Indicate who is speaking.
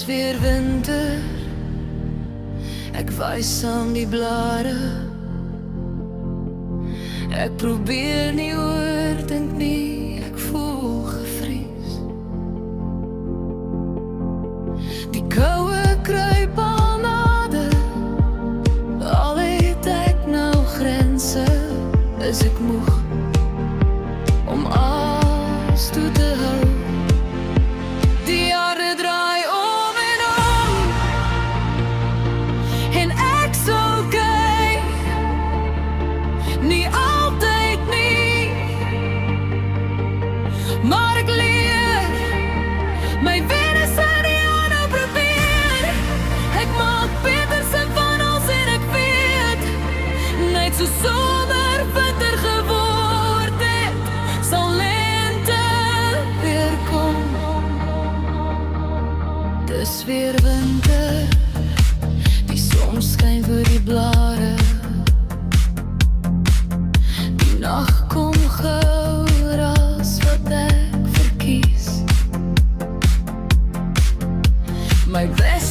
Speaker 1: Dis weer winter, ek wys aan die blare. Ek probeer nie oordink nie, ek voel gevries. Die koue kruip al nader, al het ek nou grense, is ek moeg om alles toe te hou. Die jare draai om en ek sal kyk, nie altyd nie, maar ek leer my wenes in die aanhou probeer. Ek maak beter sin van als en ek weet, net so somer winter geword het, sal lente weer kom. Dis weer winter, die son skyn vir die blare. Die nacht kom gouer as wat ek verkies. My best